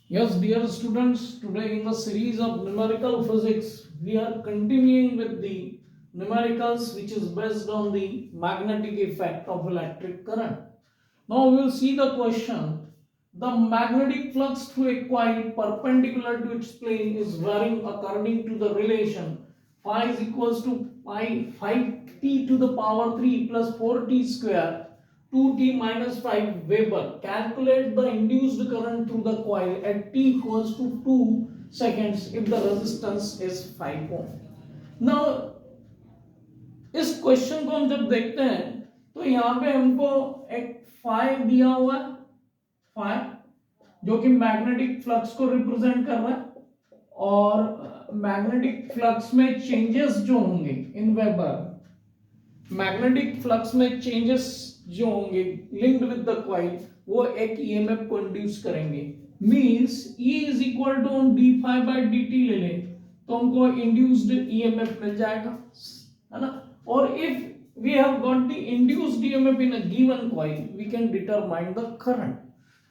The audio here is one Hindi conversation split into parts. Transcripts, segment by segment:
Yes, dear students, today in the series of numerical physics, we are continuing with the numericals which is based on the magnetic effect of electric current. Now we will see the question. The magnetic flux through a coil perpendicular to its plane is varying according to the relation phi is equals to pi 5t to the power 3 plus 4t square 2t minus 5 Weber. Calculate the induced current through the coil at t equals to 2 seconds if the resistance is 5 ohm. Now इस क्वेश्चन को हम जब देखते हैं तो यहाँ पे हमको एक फाई दिया हुआ है, फाई जो कि मैग्नेटिक फ्लक्स को रिप्रेजेंट कर रहा है और मैग्नेटिक फ्लक्स में चेंजेस जो होंगे इन वेबर, मैग्नेटिक फ्लक्स में चेंजेस जो होंगे लिंक्ड विद द कॉइल वो एक ईएमएफ को इंड्यूस करेंगे. Means E is equal to हम d phi by d t ले लें तो हमको इंड्यूस्ड ईएमएफ मिल जाएगा, है ना. Or if we have got the induced EMF in a given coil, we can determine the current.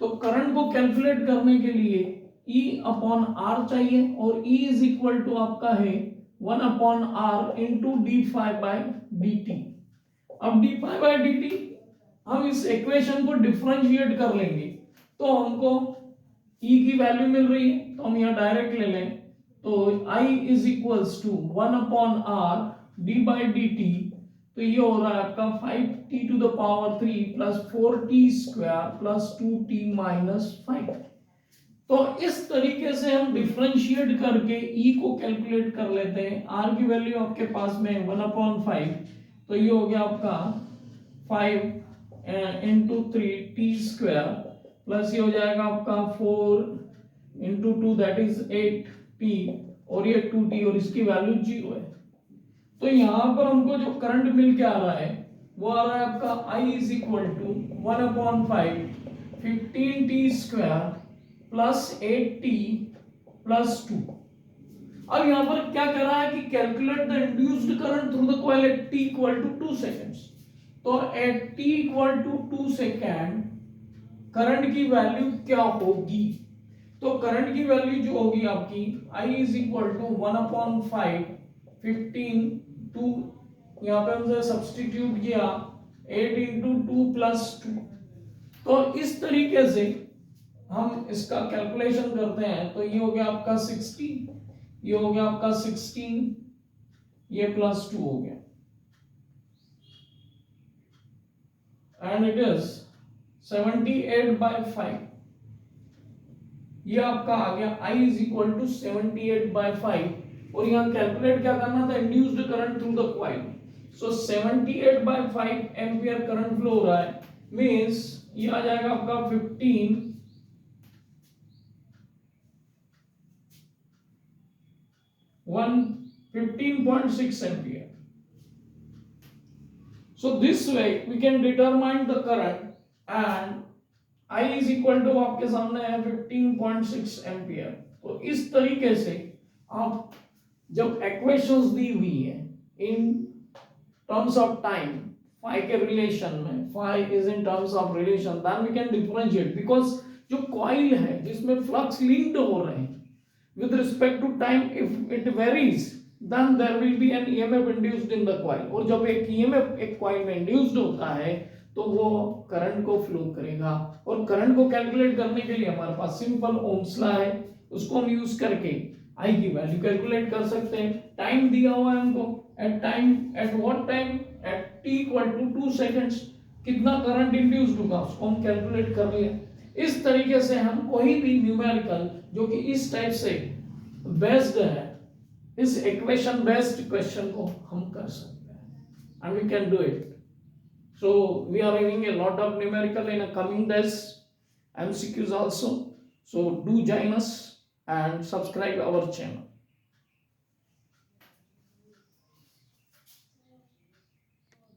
तो करंट को कैलकुलेट करने के लिए E अपॉन R चाहिए और E इज इक्वल टू आपका है 1 upon R into d phi by d t. अब d phi by d t हम इस इक्वेशन को डिफरेंशिएट कर लेंगे तो हमको E की वैल्यू मिल रही है तो हम यहाँ डायरेक्ट ले लें तो I is equals to 1 upon R d by d t. तो ये हो रहा है आपका 5t to the power 3 plus 4t square plus 2t minus 5. तो इस तरीके से हम डिफरेंशिएट करके E को कैलकुलेट कर लेते हैं. R की वैल्यू आपके पास में 1/5 तो ये हो गया आपका 5 इंटू 3t स्क्वायर प्लस ये हो जाएगा आपका 4 इंटू 2 दैट इज 8t और ये 2t और इसकी वैल्यू 0 है. तो यहां पर हमको जो करंट मिल के आ रहा है वो आ रहा है आपका I is equal to 1/5 15t square plus 8t plus 2. अब यहां पर क्या कर रहा है कि calculate the induced current through the coil at t equal to 2 सेकेंड्स. तो at t equal to 2 second current की वैल्यू क्या होगी. तो करंट की वैल्यू जो होगी आपकी I इज इक्वल टू 1/5 15 2 यहाँ पे हमने सब्स्टिट्यूट किया 8 इंटू 2 प्लस 2. तो इस तरीके से हम इसका कैलकुलेशन करते हैं तो ये हो गया आपका 60, ये हो गया आपका 16, ये प्लस 2 हो गया एंड इट इज 78/5. ये आपका आ गया I इज इक्वल टू 78/5 और यहाँ कैलकुलेट क्या करना था induced current through the coil. So 78/5 ampere current flow हो रहा है मींस ये आ जाएगा आपका 15.6 ampere. So this way we can determine the current and I is equal to आपके सामने है 15.6 एम्पियर. तो इस तरीके से आप जब इक्वेशंस दी हुई है in terms of time phi के रिलेशन में, phi is in terms of relation, then we can differentiate because जो कॉइल है जिसमें फ्लक्स लिंक्ड हो रहे हैं with respect to time if it varies then there will be an EMF induced in the coil. और जब एक ईएमएफ एक कॉइल में इंड्यूस्ड होता है तो वो करंट को फ्लो करेगा और करंट को कैलकुलेट करने के लिए हमारे पास सिंपल ओम्स लॉ है, उसको हम यूज करके I की वैल्यू कैलकुलेट कर सकते हैं. टाइम दिया हुआ है हमको at what time at t equal to 2 seconds कितना करंट इंड्यूस्ड होगा उसको हम कैलकुलेट कर लिए. इस तरीके से हम कोई भी न्यूमेरिकल जो कि इस टाइप से बेस्ड है इस इक्वेशन बेस्ड क्वेश्चन को हम कर सकते हैं and we can do it. So we are having a lot of numerical in a coming days, MCQs also. So do join us and subscribe our channel.